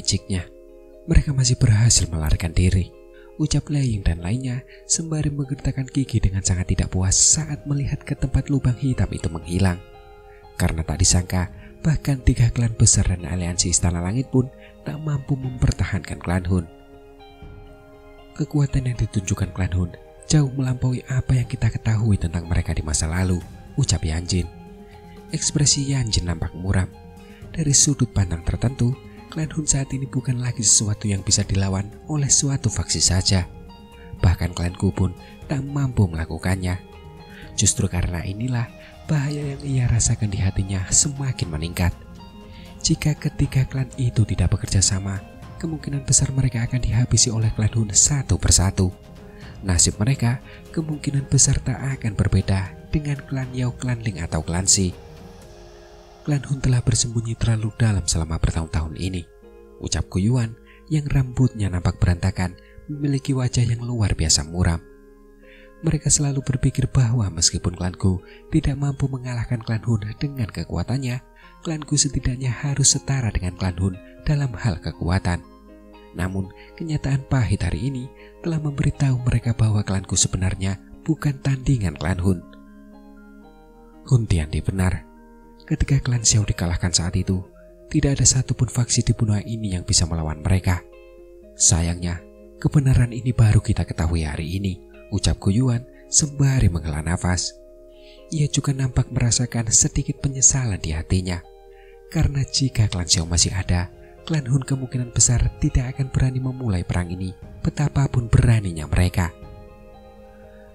liciknya. Mereka masih berhasil melarikan diri, ucap Leying dan lainnya sembari menggertakkan gigi dengan sangat tidak puas saat melihat ke tempat lubang hitam itu menghilang. Karena tak disangka, bahkan 3 klan besar dan aliansi Istana Langit pun tak mampu mempertahankan klan Hun. Kekuatan yang ditunjukkan klan Hun jauh melampaui apa yang kita ketahui tentang mereka di masa lalu, ucap Yanjin. Ekspresi Yanjin nampak muram. Dari sudut pandang tertentu, klan Hun saat ini bukan lagi sesuatu yang bisa dilawan oleh suatu faksi saja. Bahkan klanku pun tak mampu melakukannya. Justru karena inilah bahaya yang ia rasakan di hatinya semakin meningkat. Jika ketiga klan itu tidak bekerja sama, kemungkinan besar mereka akan dihabisi oleh klan Hun satu persatu. Nasib mereka kemungkinan besar tak akan berbeda dengan klan Yao, klan Ling atau klan Si. Klan Hun telah bersembunyi terlalu dalam selama bertahun-tahun ini, ucap Guyuan yang rambutnya nampak berantakan, memiliki wajah yang luar biasa muram. Mereka selalu berpikir bahwa meskipun klanku tidak mampu mengalahkan klan Hun dengan kekuatannya, klanku setidaknya harus setara dengan klan Hun dalam hal kekuatan. Namun, kenyataan pahit hari ini telah memberitahu mereka bahwa klanku sebenarnya bukan tandingan klan Hun. Hun Tiandi benar. Ketika klan Xiao dikalahkan saat itu, tidak ada satupun faksi di benua ini yang bisa melawan mereka. Sayangnya, kebenaran ini baru kita ketahui hari ini, ucap Guyuan sembari menghela nafas. Ia juga nampak merasakan sedikit penyesalan di hatinya. Karena jika klan Xiao masih ada, klan Hun kemungkinan besar tidak akan berani memulai perang ini, betapapun beraninya mereka.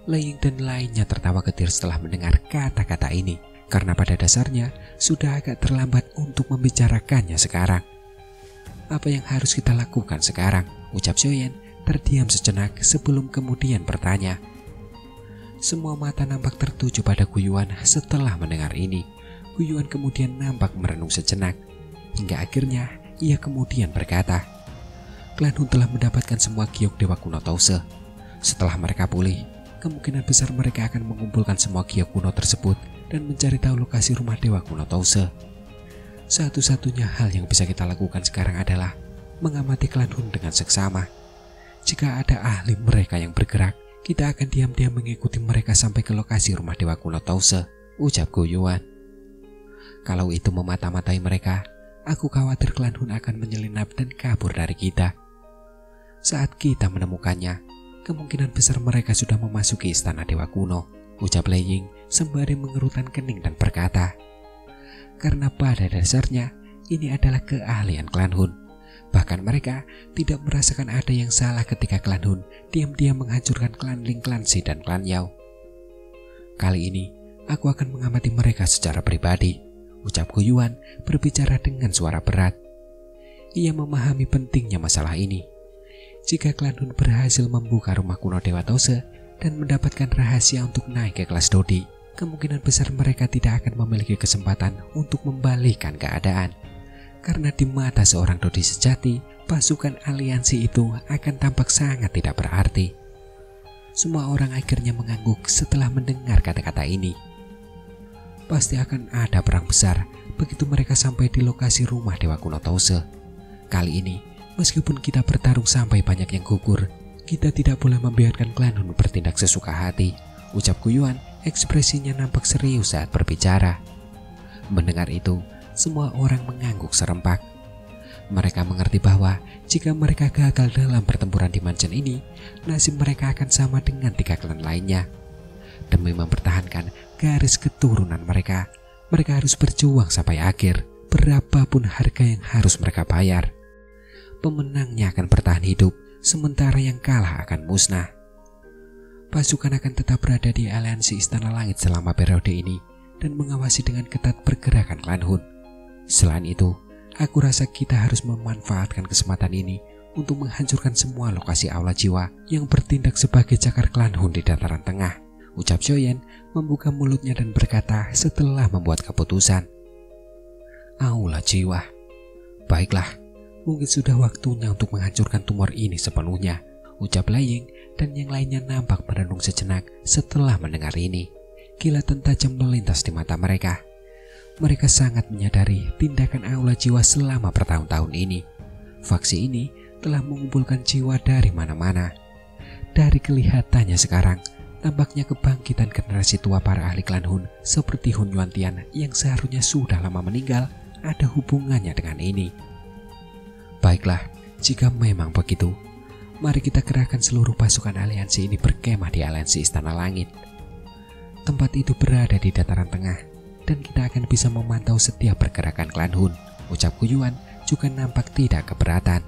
Leying dan lainnya tertawa ketir setelah mendengar kata-kata ini, karena pada dasarnya sudah agak terlambat untuk membicarakannya sekarang. Apa yang harus kita lakukan sekarang? Ucap Xiaoyan terdiam sejenak sebelum kemudian bertanya. Semua mata nampak tertuju pada Guyuan setelah mendengar ini. Guyuan kemudian nampak merenung sejenak, hingga akhirnya ia kemudian berkata, klan Hun telah mendapatkan semua giok Dewa Kuno Tause. Setelah mereka pulih, kemungkinan besar mereka akan mengumpulkan semua giok kuno tersebut dan mencari tahu lokasi rumah Dewa Kuno Tause. Satu-satunya hal yang bisa kita lakukan sekarang adalah mengamati klan Hun dengan seksama. Jika ada ahli mereka yang bergerak, kita akan diam-diam mengikuti mereka sampai ke lokasi rumah Dewa Kuno Tause, ucap Guyuan. Kalau itu memata-matai mereka, aku khawatir klan Hun akan menyelinap dan kabur dari kita. Saat kita menemukannya, kemungkinan besar mereka sudah memasuki istana Dewa Kuno, ucap Leying sembari mengerutkan kening dan berkata, karena pada dasarnya ini adalah keahlian klan Hun. Bahkan mereka tidak merasakan ada yang salah ketika klan Hun diam-diam menghancurkan klan Ling, klan Si, dan klan Yao. Kali ini aku akan mengamati mereka secara pribadi, ucap Guyuan berbicara dengan suara berat. Ia memahami pentingnya masalah ini. Jika klan Hun berhasil membuka rumah kuno Dewa Tause dan mendapatkan rahasia untuk naik ke kelas Dodi, kemungkinan besar mereka tidak akan memiliki kesempatan untuk membalikkan keadaan. Karena di mata seorang Dodi sejati, pasukan aliansi itu akan tampak sangat tidak berarti. Semua orang akhirnya mengangguk setelah mendengar kata-kata ini. Pasti akan ada perang besar begitu mereka sampai di lokasi rumah Dewa Kuno Tause. Kali ini, meskipun kita bertarung sampai banyak yang gugur, kita tidak boleh membiarkan klan Hun bertindak sesuka hati, ucap Guyuan. Ekspresinya nampak serius saat berbicara. Mendengar itu, semua orang mengangguk serempak. Mereka mengerti bahwa jika mereka gagal dalam pertempuran di mansion ini, nasib mereka akan sama dengan 3 klan lainnya. Demi mempertahankan garis keturunan mereka, mereka harus berjuang sampai akhir, berapapun harga yang harus mereka bayar. Pemenangnya akan bertahan hidup, sementara yang kalah akan musnah. Pasukan akan tetap berada di aliansi Istana Langit selama periode ini dan mengawasi dengan ketat pergerakan klan Hun. Selain itu, aku rasa kita harus memanfaatkan kesempatan ini untuk menghancurkan semua lokasi aula jiwa yang bertindak sebagai cakar klan Hun di dataran tengah, ucap Xiaoyan membuka mulutnya dan berkata setelah membuat keputusan. Aula jiwa. Baiklah, mungkin sudah waktunya untuk menghancurkan tumor ini sepenuhnya, ucap Leying, dan yang lainnya nampak merenung sejenak setelah mendengar ini. Kilatan tajam melintas di mata mereka. Mereka sangat menyadari tindakan aula jiwa selama bertahun-tahun ini. Faksi ini telah mengumpulkan jiwa dari mana-mana. Dari kelihatannya sekarang, tampaknya kebangkitan generasi tua para ahli klan Hun seperti Hun Yuantian yang seharusnya sudah lama meninggal ada hubungannya dengan ini. Baiklah, jika memang begitu, mari kita kerahkan seluruh pasukan aliansi ini berkemah di aliansi Istana Langit. Tempat itu berada di dataran tengah dan kita akan bisa memantau setiap pergerakan klan Hun. Ucap Yuan juga nampak tidak keberatan,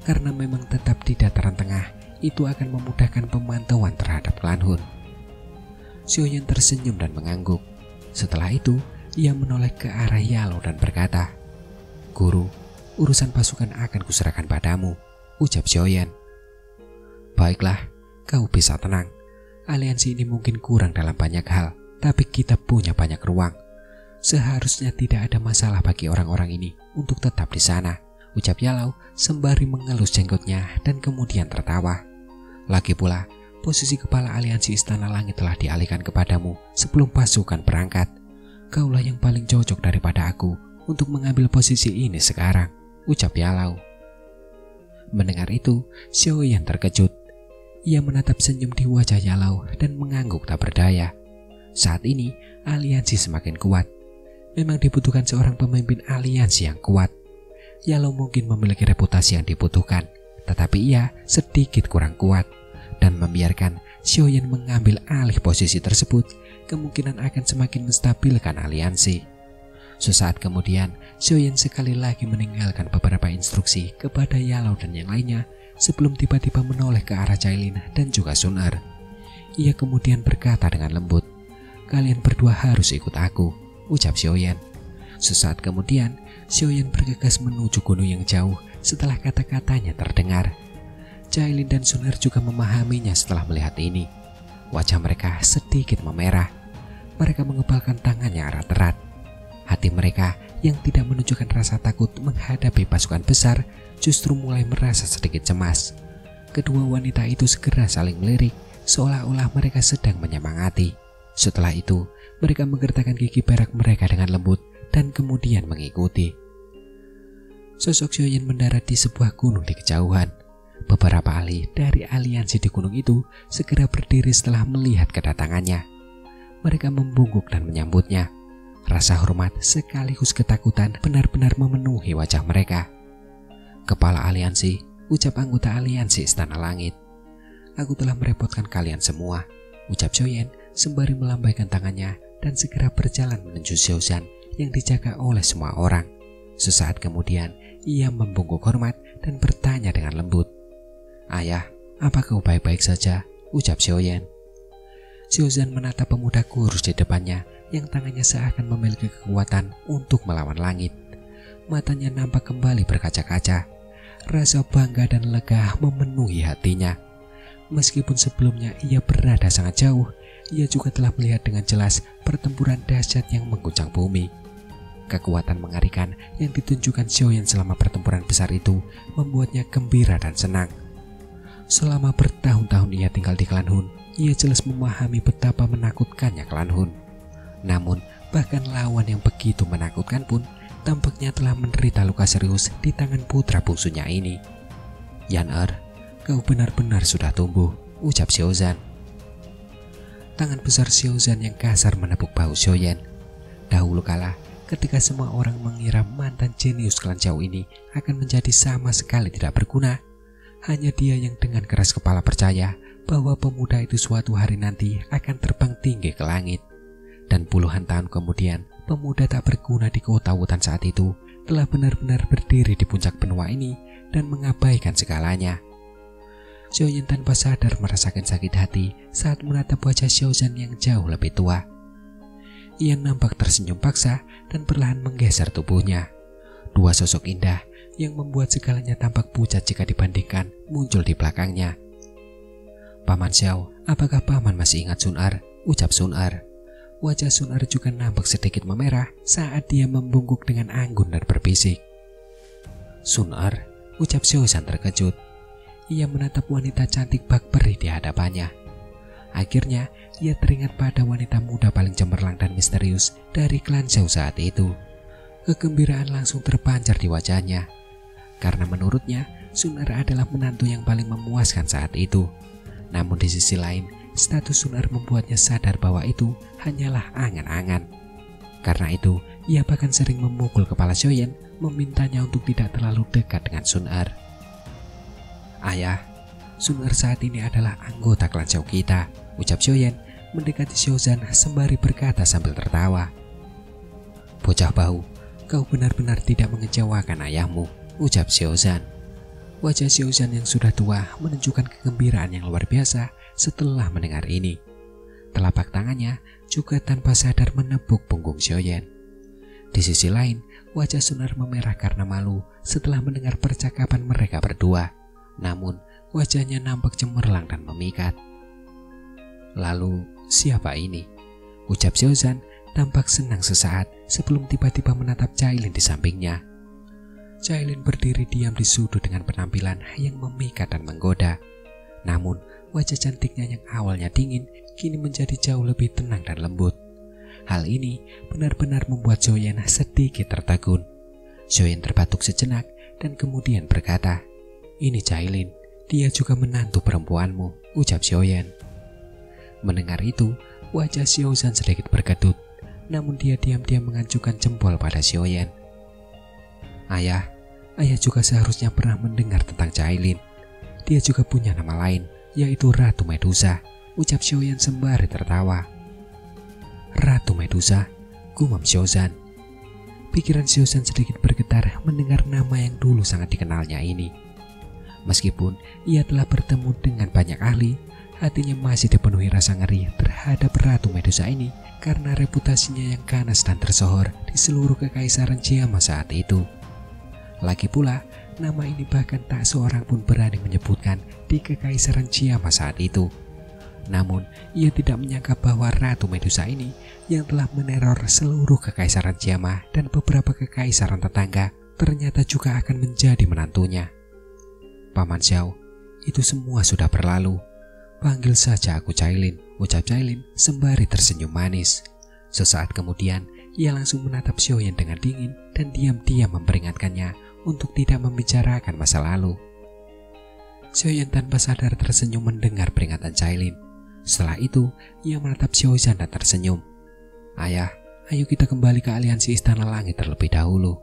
karena memang tetap di dataran tengah itu akan memudahkan pemantauan terhadap klan Hun. Xiaoyan tersenyum dan mengangguk. Setelah itu, ia menoleh ke arah Yalo dan berkata, "Guru, urusan pasukan akan kuserahkan padamu," ucap Xiaoyan. "Baiklah, kau bisa tenang. Aliansi ini mungkin kurang dalam banyak hal, tapi kita punya banyak ruang. Seharusnya tidak ada masalah bagi orang-orang ini untuk tetap di sana," ucap Yalo sembari mengelus jenggotnya dan kemudian tertawa. "Lagi pula, posisi kepala aliansi Istana Langit telah dialihkan kepadamu sebelum pasukan berangkat. Kaulah yang paling cocok daripada aku untuk mengambil posisi ini sekarang," ucap Yalo. Mendengar itu, Xiaoyan terkejut. Ia menatap senyum di wajah Yalo dan mengangguk tak berdaya. Saat ini, aliansi semakin kuat. Memang dibutuhkan seorang pemimpin aliansi yang kuat. Yalo mungkin memiliki reputasi yang dibutuhkan, tetapi ia sedikit kurang kuat. Dan membiarkan Xiaoyan mengambil alih posisi tersebut kemungkinan akan semakin menstabilkan aliansi. Sesaat kemudian, Xiaoyan sekali lagi meninggalkan beberapa instruksi kepada Yalo dan yang lainnya sebelum tiba-tiba menoleh ke arah Cailin dan juga Sun Er. Ia kemudian berkata dengan lembut, "Kalian berdua harus ikut aku," ucap Xiaoyan. Sesaat kemudian, Xiaoyan bergegas menuju gunung yang jauh setelah kata-katanya terdengar. Cailin dan Sun Er juga memahaminya setelah melihat ini. Wajah mereka sedikit memerah. Mereka mengebalkan tangannya erat-erat. Hati mereka yang tidak menunjukkan rasa takut menghadapi pasukan besar justru mulai merasa sedikit cemas. Kedua wanita itu segera saling melirik, seolah-olah mereka sedang menyemangati. Setelah itu, mereka menggertakkan gigi perak mereka dengan lembut dan kemudian mengikuti. Sosok Xiaoyan mendarat di sebuah gunung di kejauhan. Beberapa ahli dari aliansi di gunung itu segera berdiri setelah melihat kedatangannya. Mereka membungkuk dan menyambutnya. Rasa hormat sekaligus ketakutan benar-benar memenuhi wajah mereka. "Kepala aliansi," ucap anggota aliansi Istana Langit. "Aku telah merepotkan kalian semua," ucap Xiaoyan sembari melambaikan tangannya dan segera berjalan menuju Xiaozan yang dijaga oleh semua orang. Sesaat kemudian, ia membungkuk hormat dan bertanya dengan lembut, "Ayah, apa kau baik-baik saja?" ucap Xiaoyan. Xiaozan menatap pemuda kurus di depannya yang tangannya seakan memiliki kekuatan untuk melawan langit. Matanya nampak kembali berkaca-kaca. Rasa bangga dan lega memenuhi hatinya. Meskipun sebelumnya ia berada sangat jauh, ia juga telah melihat dengan jelas pertempuran dahsyat yang mengguncang bumi. Kekuatan mengerikan yang ditunjukkan Xiaoyan selama pertempuran besar itu membuatnya gembira dan senang. Selama bertahun-tahun ia tinggal di klan Hun, ia jelas memahami betapa menakutkannya klan Hun. Namun, bahkan lawan yang begitu menakutkan pun tampaknya telah menderita luka serius di tangan putra bungsunya ini. "Yan Er, kau benar-benar sudah tumbuh," ucap Xiaozan. Tangan besar Xiaozan yang kasar menepuk bahu Xiaoyan. Dahulu kala, ketika semua orang mengira mantan jenius klan Zhao ini akan menjadi sama sekali tidak berguna, hanya dia yang dengan keras kepala percaya bahwa pemuda itu suatu hari nanti akan terbang tinggi ke langit. Dan puluhan tahun kemudian, pemuda tak berguna di kota Wutan saat itu telah benar-benar berdiri di puncak benua ini dan mengabaikan segalanya. Xiaoyan tanpa sadar merasakan sakit hati saat menatap wajah Xiaozan yang jauh lebih tua. Ia nampak tersenyum paksa dan perlahan menggeser tubuhnya. Dua sosok indah yang membuat segalanya tampak pucat jika dibandingkan muncul di belakangnya. "Paman Xiao, apakah paman masih ingat Sun Er?" ucap Sun Er. Wajah Sun Er juga nampak sedikit memerah saat dia membungkuk dengan anggun dan berbisik. "Sun Er," ucap Xiaozan terkejut. Ia menatap wanita cantik bak perih di hadapannya. Akhirnya, ia teringat pada wanita muda paling cemerlang dan misterius dari klan Zhao saat itu. Kegembiraan langsung terpancar di wajahnya. karena menurutnya Sunar adalah menantu yang paling memuaskan saat itu. Namun di sisi lain, status Sunar membuatnya sadar bahwa itu hanyalah angan-angan. Karena itu, ia bahkan sering memukul kepala Xiaoyan, memintanya untuk tidak terlalu dekat dengan Sunar. "Ayah, Sunar saat ini adalah anggota klan Xiao kita," ucap Xiaoyan mendekati Xiaozan sembari berkata sambil tertawa. "Bocah bau, kau benar-benar tidak mengecewakan ayahmu," ucap Xiaozan. Wajah Xiaozan yang sudah tua menunjukkan kegembiraan yang luar biasa setelah mendengar ini. Telapak tangannya juga tanpa sadar menepuk punggung Xiaoyan. Di sisi lain, wajah Sunar memerah karena malu setelah mendengar percakapan mereka berdua. Namun, wajahnya nampak cemerlang dan memikat. "Lalu, siapa ini?" ucap Xiaozan tampak senang sesaat sebelum tiba-tiba menatap Cailin di sampingnya. Cailin berdiri diam di sudut dengan penampilan yang memikat dan menggoda. Namun, wajah cantiknya yang awalnya dingin kini menjadi jauh lebih tenang dan lembut. Hal ini benar-benar membuat Xiaoyan sedikit tertegun. Xiaoyan terbatuk sejenak dan kemudian berkata, "Ini Cailin, dia juga menantu perempuanmu," ucap Xiaoyan. Mendengar itu, wajah Xiaozan sedikit berkedut, namun dia diam-diam mengacukan jempol pada Xiaoyan. "Ayah juga seharusnya pernah mendengar tentang Cailin. Dia juga punya nama lain, yaitu Ratu Medusa," ucap Xiaoyan sembari tertawa. "Ratu Medusa," gumam Xiaozan. Pikiran Xiaozan sedikit bergetar mendengar nama yang dulu sangat dikenalnya ini. Meskipun ia telah bertemu dengan banyak ahli, hatinya masih dipenuhi rasa ngeri terhadap Ratu Medusa ini karena reputasinya yang ganas dan tersohor di seluruh kekaisaran Jiama saat itu. Lagi pula, nama ini bahkan tak seorang pun berani menyebutkan di kekaisaran Jiama saat itu. Namun, ia tidak menyangka bahwa Ratu Medusa ini yang telah meneror seluruh kekaisaran Jiama dan beberapa kekaisaran tetangga ternyata juga akan menjadi menantunya. "Paman Xiao, itu semua sudah berlalu. Panggil saja aku Cailin," ucap Cailin sembari tersenyum manis. Sesaat kemudian, ia langsung menatap Xiaoyan dengan dingin dan diam-diam memperingatkannya untuk tidak membicarakan masa lalu. Xiaoyan tanpa sadar tersenyum mendengar peringatan Cailin. Setelah itu, ia menatap Xiaozan dan tersenyum. "Ayah, ayo kita kembali ke aliansi Istana Langit terlebih dahulu.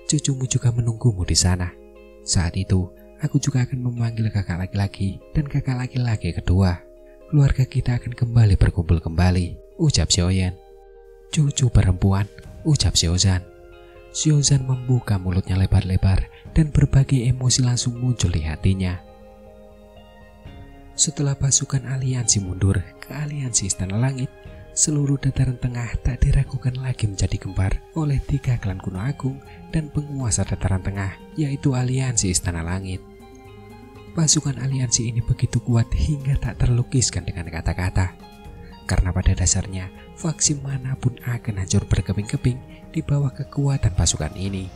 Cucumu juga menunggumu di sana. Saat itu, aku juga akan memanggil kakak laki-laki dan kakak laki-laki kedua. Keluarga kita akan kembali berkumpul kembali," ucap Xiaoyan. "Cucu perempuan," ucap Xiaozan. Xiaozan membuka mulutnya lebar-lebar dan berbagai emosi langsung muncul di hatinya. Setelah pasukan aliansi mundur ke aliansi Istana Langit, seluruh dataran tengah tak diragukan lagi menjadi gempar oleh 3 klan kuno agung dan penguasa dataran tengah, yaitu aliansi Istana Langit. Pasukan aliansi ini begitu kuat hingga tak terlukiskan dengan kata-kata. Karena pada dasarnya, faksi manapun akan hancur berkeping-keping di bawah kekuatan pasukan ini.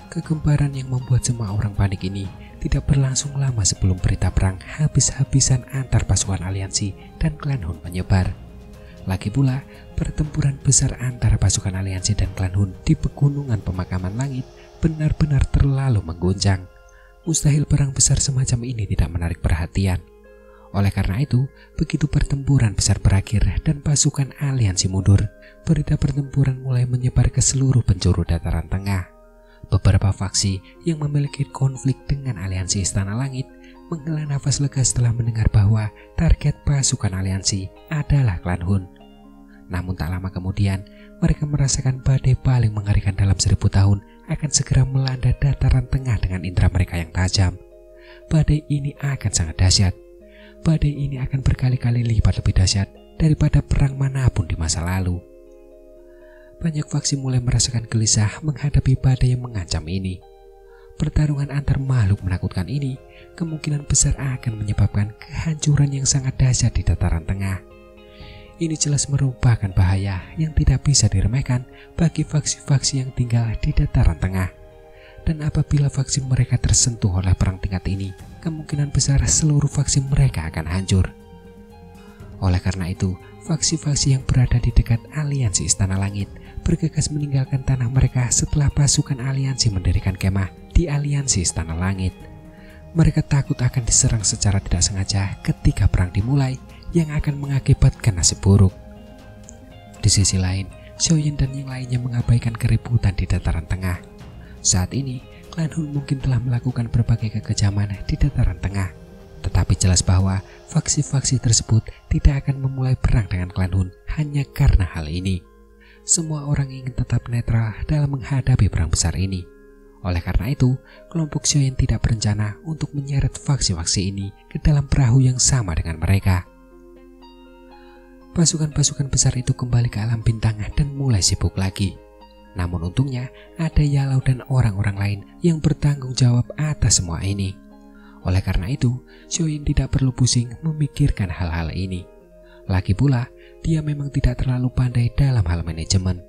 Kegemparan yang membuat semua orang panik ini tidak berlangsung lama sebelum berita perang habis-habisan antar pasukan aliansi dan klan Hun menyebar. Lagi pula, pertempuran besar antara pasukan aliansi dan klan Hun di pegunungan pemakaman langit benar-benar terlalu mengguncang. Mustahil perang besar semacam ini tidak menarik perhatian. Oleh karena itu, begitu pertempuran besar berakhir dan pasukan aliansi mundur, berita pertempuran mulai menyebar ke seluruh penjuru dataran tengah. Beberapa faksi yang memiliki konflik dengan aliansi Istana Langit menghela nafas lega setelah mendengar bahwa target pasukan aliansi adalah klan Hun. Namun tak lama kemudian, mereka merasakan badai paling mengerikan dalam 1000 tahun akan segera melanda dataran tengah dengan indera mereka yang tajam. Badai ini akan sangat dahsyat. Badai ini akan berkali-kali lipat lebih dahsyat daripada perang manapun di masa lalu. Banyak faksi mulai merasakan gelisah menghadapi badai yang mengancam ini. Pertarungan antar makhluk menakutkan ini kemungkinan besar akan menyebabkan kehancuran yang sangat dahsyat di dataran tengah. Ini jelas merupakan bahaya yang tidak bisa diremehkan bagi faksi-faksi yang tinggal di dataran tengah. Dan apabila faksi mereka tersentuh oleh perang tingkat ini, kemungkinan besar seluruh faksi mereka akan hancur. Oleh karena itu, faksi-faksi yang berada di dekat aliansi Istana Langit bergegas meninggalkan tanah mereka setelah pasukan aliansi mendirikan kemah di aliansi Istana Langit. Mereka takut akan diserang secara tidak sengaja ketika perang dimulai yang akan mengakibatkan nasib buruk. Di sisi lain, Xiaoyan dan yang lainnya mengabaikan keributan di dataran tengah. Saat ini, klan Hun mungkin telah melakukan berbagai kekejaman di dataran tengah, tetapi jelas bahwa faksi-faksi tersebut tidak akan memulai perang dengan klan Hun hanya karena hal ini. Semua orang ingin tetap netral dalam menghadapi perang besar ini. Oleh karena itu, kelompok Xiaoyan tidak berencana untuk menyeret faksi-faksi ini ke dalam perahu yang sama dengan mereka. Pasukan-pasukan besar itu kembali ke alam bintang dan mulai sibuk lagi. Namun untungnya ada Yalau dan orang-orang lain yang bertanggung jawab atas semua ini. Oleh karena itu, Xiaoyan tidak perlu pusing memikirkan hal-hal ini. Lagi pula, dia memang tidak terlalu pandai dalam hal manajemen.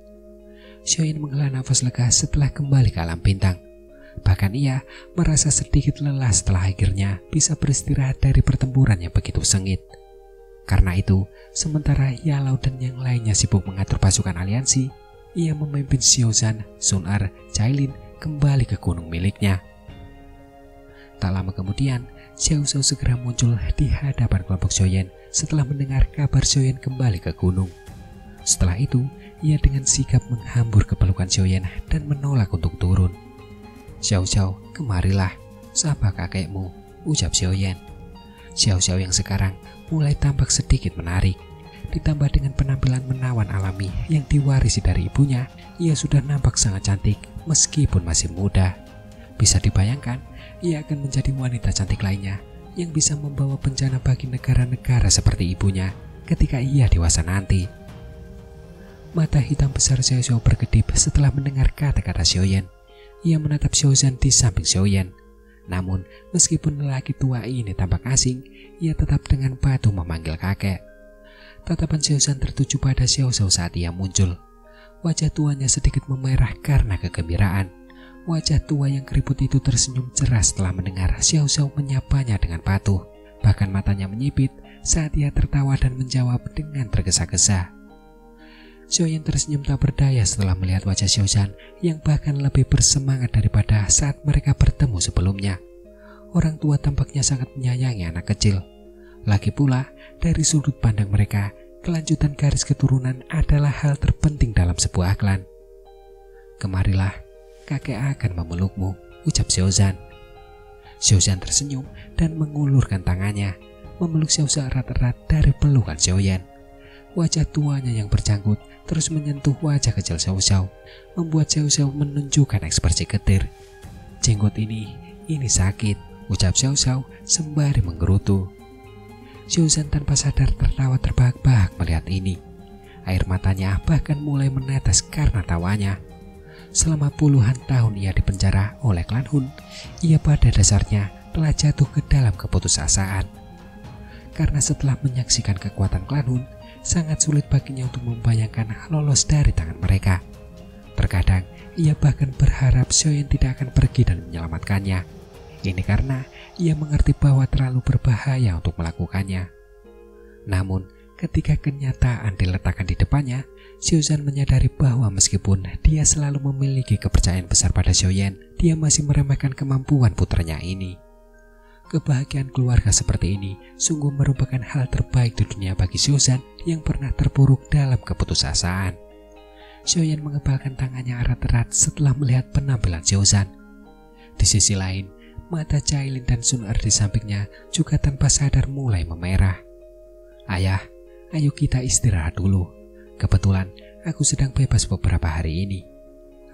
Xiaoyan menghela nafas lega setelah kembali ke alam bintang. Bahkan ia merasa sedikit lelah setelah akhirnya bisa beristirahat dari pertempuran yang begitu sengit. Karena itu, sementara Yalau dan yang lainnya sibuk mengatur pasukan aliansi, ia memimpin Xiaozan, Sun Er, Cailin kembali ke gunung miliknya. Tak lama kemudian, Xiao Xiao segera muncul di hadapan kelompok Xiaoyan setelah mendengar kabar Xiaoyan kembali ke gunung. Setelah itu, ia dengan sigap menghambur ke pelukan Xiaoyan dan menolak untuk turun. "Xiao Xiao, kemarilah, sapa kakekmu," ucap Xiaoyan. Xiao Xiao yang sekarang mulai tampak sedikit menarik. Ditambah dengan penampilan menawan alami yang diwarisi dari ibunya, ia sudah nampak sangat cantik meskipun masih muda. Bisa dibayangkan, ia akan menjadi wanita cantik lainnya yang bisa membawa bencana bagi negara-negara seperti ibunya ketika ia dewasa nanti. Mata hitam besar Xiao Xiao berkedip setelah mendengar kata-kata Xiaoyan. Ia menatap Xiaozan di samping Xiaoyan. Namun, meskipun lelaki tua ini tampak asing, ia tetap dengan patuh memanggil kakek. Tatapan Xiaozan tertuju pada Xiao Xiao saat ia muncul. Wajah tuanya sedikit memerah karena kegembiraan. Wajah tua yang keriput itu tersenyum cerah setelah mendengar Xiao Xiao menyapanya dengan patuh. Bahkan matanya menyipit saat ia tertawa dan menjawab dengan tergesa-gesa. Xiaoyan tersenyum tak berdaya setelah melihat wajah Xiaozan yang bahkan lebih bersemangat daripada saat mereka bertemu sebelumnya. Orang tua tampaknya sangat menyayangi anak kecil. Lagi pula, dari sudut pandang mereka, kelanjutan garis keturunan adalah hal terpenting dalam sebuah klan. "Kemarilah, kakek akan memelukmu," ucap Xiaozan. Xiaozan tersenyum dan mengulurkan tangannya, memeluk Xiao Xiao erat-erat dari pelukan Xiaoyan. Wajah tuanya yang berjanggut terus menyentuh wajah kecil Xiao Xiao, membuat Xiao Xiao menunjukkan ekspresi getir. "Jenggot ini sakit," ucap Xiao Xiao sembari menggerutu. Xiaozan tanpa sadar tertawa terbahak-bahak melihat ini. Air matanya bahkan mulai menetes karena tawanya. Selama puluhan tahun ia dipenjara oleh klan Hun, ia pada dasarnya telah jatuh ke dalam keputusasaan. Karena setelah menyaksikan kekuatan klan Hun, sangat sulit baginya untuk membayangkan lolos dari tangan mereka. Terkadang ia bahkan berharap Xiaoyan tidak akan pergi dan menyelamatkannya. Ini karena ia mengerti bahwa terlalu berbahaya untuk melakukannya. Namun, ketika kenyataan diletakkan di depannya, Xiaozan menyadari bahwa meskipun dia selalu memiliki kepercayaan besar pada Xiaoyan, dia masih meremehkan kemampuan putranya ini. Kebahagiaan keluarga seperti ini sungguh merupakan hal terbaik di dunia bagi Xiaozan yang pernah terpuruk dalam keputusasaan. Xiaoyan mengebalkan tangannya erat-erat setelah melihat penampilan Xiaozan. Di sisi lain, mata Cailin dan Sun Er di sampingnya juga tanpa sadar mulai memerah. "Ayah, ayo kita istirahat dulu. Kebetulan aku sedang bebas beberapa hari ini.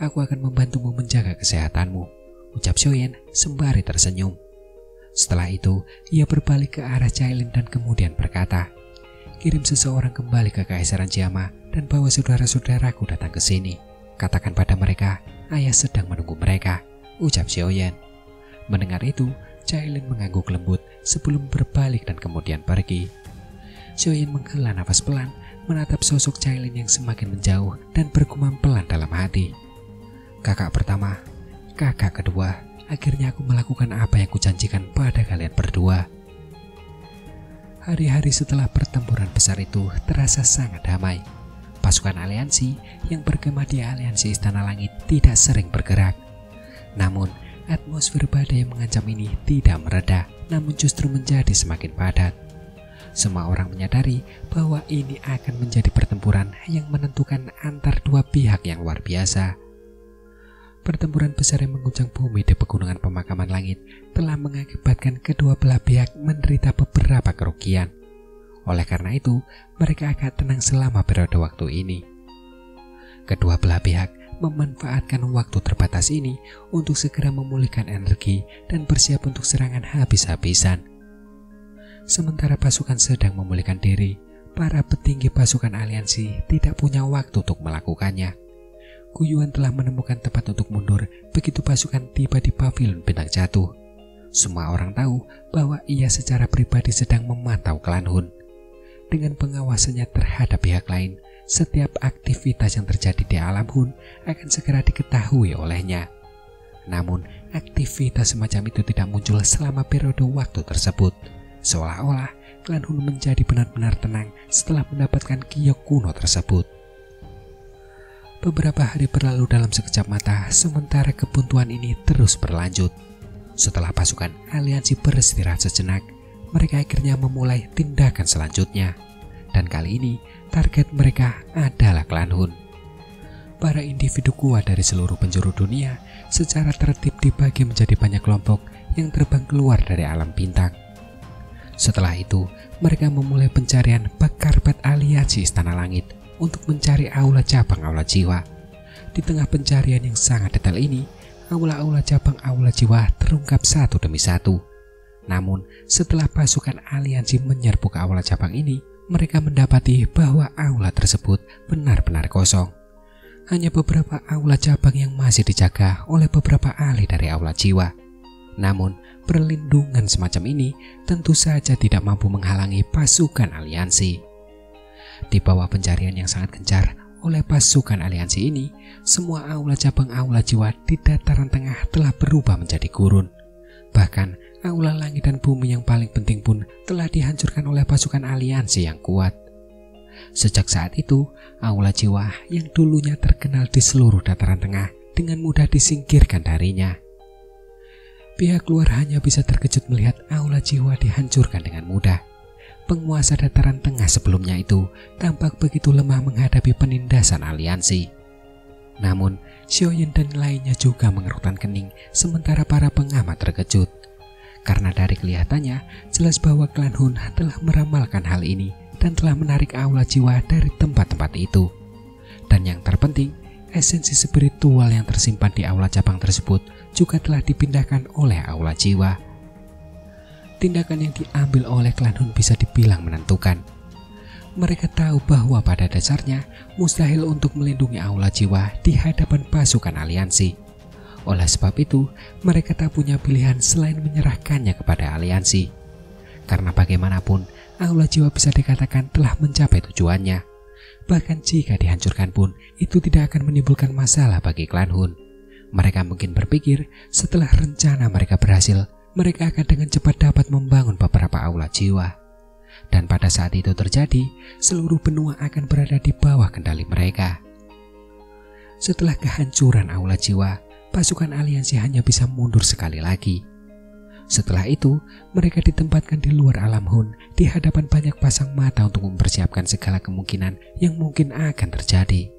Aku akan membantumu menjaga kesehatanmu," ucap Xiaoyan sembari tersenyum. Setelah itu, ia berbalik ke arah Cailin dan kemudian berkata, "Kirim seseorang kembali ke Kaisaran Jiama dan bawa saudara-saudaraku datang ke sini. Katakan pada mereka, ayah sedang menunggu mereka," ucap Xiaoyan. Mendengar itu, Cailin mengangguk lembut sebelum berbalik dan kemudian pergi. Xiaoyan menghela nafas pelan, menatap sosok Cailin yang semakin menjauh dan bergumam pelan dalam hati. "Kakak pertama, kakak kedua, akhirnya aku melakukan apa yang kujanjikan pada kalian berdua." Hari-hari setelah pertempuran besar itu terasa sangat damai. pasukan aliansi yang berkemah di aliansi Istana Langit tidak sering bergerak. Namun, atmosfer badai yang mengancam ini tidak mereda, namun justru menjadi semakin padat. Semua orang menyadari bahwa ini akan menjadi pertempuran yang menentukan antar dua pihak yang luar biasa. Pertempuran besar yang mengguncang bumi di pegunungan pemakaman langit telah mengakibatkan kedua belah pihak menderita beberapa kerugian. Oleh karena itu, mereka akan tenang selama periode waktu ini. Kedua belah pihak memanfaatkan waktu terbatas ini untuk segera memulihkan energi dan bersiap untuk serangan habis-habisan. Sementara pasukan sedang memulihkan diri, para petinggi pasukan aliansi tidak punya waktu untuk melakukannya. Guyuan telah menemukan tempat untuk mundur begitu pasukan tiba di pavilion bintang jatuh. Semua orang tahu bahwa ia secara pribadi sedang memantau klan Hun. Dengan pengawasannya terhadap pihak lain, setiap aktivitas yang terjadi di alam Hun akan segera diketahui olehnya. Namun, aktivitas semacam itu tidak muncul selama periode waktu tersebut. Seolah-olah klan Hun menjadi benar-benar tenang setelah mendapatkan kiok kuno tersebut. Beberapa hari berlalu dalam sekejap mata, sementara kebuntuan ini terus berlanjut. Setelah pasukan aliansi beristirahat sejenak, mereka akhirnya memulai tindakan selanjutnya. Dan kali ini, target mereka adalah klan Hun. Para individu kuat dari seluruh penjuru dunia secara tertib dibagi menjadi banyak kelompok yang terbang keluar dari alam bintang. Setelah itu, mereka memulai pencarian bak karpet aliansi Istana Langit untuk mencari aula cabang aula jiwa. Di tengah pencarian yang sangat detail ini, aula-aula cabang aula jiwa terungkap satu demi satu. Namun, setelah pasukan aliansi menyerbu ke aula cabang ini, mereka mendapati bahwa aula tersebut benar-benar kosong. Hanya beberapa aula cabang yang masih dijaga oleh beberapa ahli dari aula jiwa. Namun, perlindungan semacam ini tentu saja tidak mampu menghalangi pasukan aliansi. Di bawah pencarian yang sangat gencar oleh pasukan aliansi ini, semua aula cabang aula jiwa di dataran tengah telah berubah menjadi gurun. Bahkan, aula langit dan bumi yang paling penting pun telah dihancurkan oleh pasukan aliansi yang kuat. Sejak saat itu, aula jiwa yang dulunya terkenal di seluruh dataran tengah dengan mudah disingkirkan darinya. Pihak luar hanya bisa terkejut melihat aula jiwa dihancurkan dengan mudah. Penguasa dataran tengah sebelumnya itu tampak begitu lemah menghadapi penindasan aliansi. Namun, Xiaoyan dan lainnya juga mengerutkan kening sementara para pengamat terkejut. Karena dari kelihatannya, jelas bahwa klan Hun telah meramalkan hal ini dan telah menarik aula jiwa dari tempat-tempat itu. Dan yang terpenting, esensi spiritual yang tersimpan di aula cabang tersebut juga telah dipindahkan oleh aula jiwa. Tindakan yang diambil oleh klan Hun bisa dibilang menentukan. Mereka tahu bahwa pada dasarnya mustahil untuk melindungi aula jiwa di hadapan pasukan aliansi. Oleh sebab itu, mereka tak punya pilihan selain menyerahkannya kepada aliansi. Karena bagaimanapun, aula jiwa bisa dikatakan telah mencapai tujuannya. Bahkan jika dihancurkan pun, itu tidak akan menimbulkan masalah bagi klan Hun. Mereka mungkin berpikir setelah rencana mereka berhasil, mereka akan dengan cepat dapat membangun beberapa aula jiwa. Dan pada saat itu terjadi, seluruh benua akan berada di bawah kendali mereka. Setelah kehancuran aula jiwa, pasukan aliansi hanya bisa mundur sekali lagi. Setelah itu, mereka ditempatkan di luar alam Hun di hadapan banyak pasang mata untuk mempersiapkan segala kemungkinan yang mungkin akan terjadi.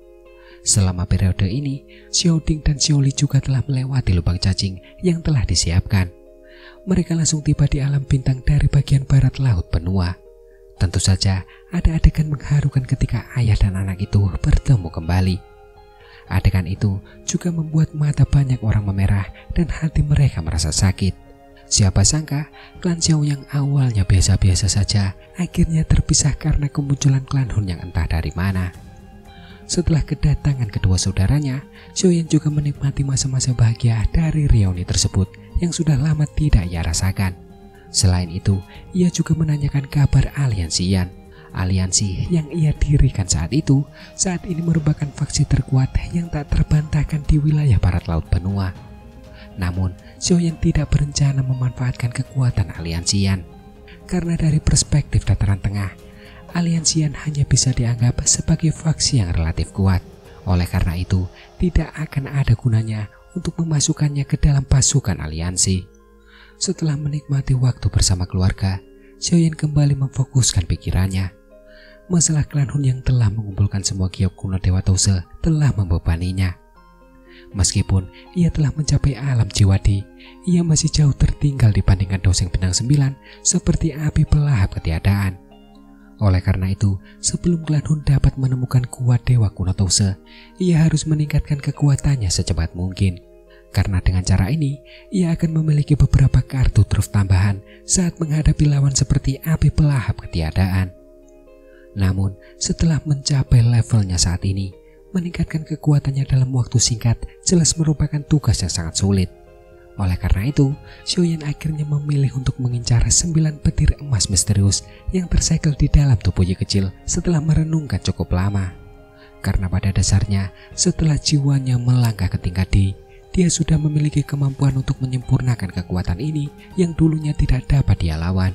Selama periode ini, Xiao Ding dan Xiao Li juga telah melewati lubang cacing yang telah disiapkan. Mereka langsung tiba di alam bintang dari bagian barat laut benua. Tentu saja ada adegan mengharukan ketika ayah dan anak itu bertemu kembali. Adegan itu juga membuat mata banyak orang memerah dan hati mereka merasa sakit. Siapa sangka klan Xiao yang awalnya biasa-biasa saja akhirnya terpisah karena kemunculan klan Hun yang entah dari mana. Setelah kedatangan kedua saudaranya, Xiaoyan juga menikmati masa-masa bahagia dari reuni tersebut yang sudah lama tidak ia rasakan. Selain itu, ia juga menanyakan kabar aliansi Yan. Aliansi yang ia dirikan saat ini merupakan faksi terkuat yang tak terbantahkan di wilayah barat laut benua. Namun, Xiaoyan tidak berencana memanfaatkan kekuatan aliansi Yan. Karena dari perspektif dataran tengah, aliansian hanya bisa dianggap sebagai faksi yang relatif kuat. Oleh karena itu, tidak akan ada gunanya untuk memasukkannya ke dalam pasukan aliansi. Setelah menikmati waktu bersama keluarga, Xiaoyan kembali memfokuskan pikirannya. Masalah klan Hun yang telah mengumpulkan semua giok kuno Dewa Tose telah membebaninya. Meskipun ia telah mencapai alam jiwadi, ia masih jauh tertinggal dibandingkan Doseng Bintang 9 seperti api pelahap ketiadaan. Oleh karena itu, sebelum klan Hun dapat menemukan kuat Dewa Kuno Tose, ia harus meningkatkan kekuatannya secepat mungkin. Karena dengan cara ini, ia akan memiliki beberapa kartu truf tambahan saat menghadapi lawan seperti api pelahap ketiadaan. Namun, setelah mencapai levelnya saat ini, meningkatkan kekuatannya dalam waktu singkat jelas merupakan tugas yang sangat sulit. Oleh karena itu, Xiaoyan akhirnya memilih untuk mengincar 9 petir emas misterius yang tersegel di dalam tubuhnya kecil setelah merenungkan cukup lama. Karena pada dasarnya, setelah jiwanya melangkah ke tingkat D, dia sudah memiliki kemampuan untuk menyempurnakan kekuatan ini yang dulunya tidak dapat dia lawan.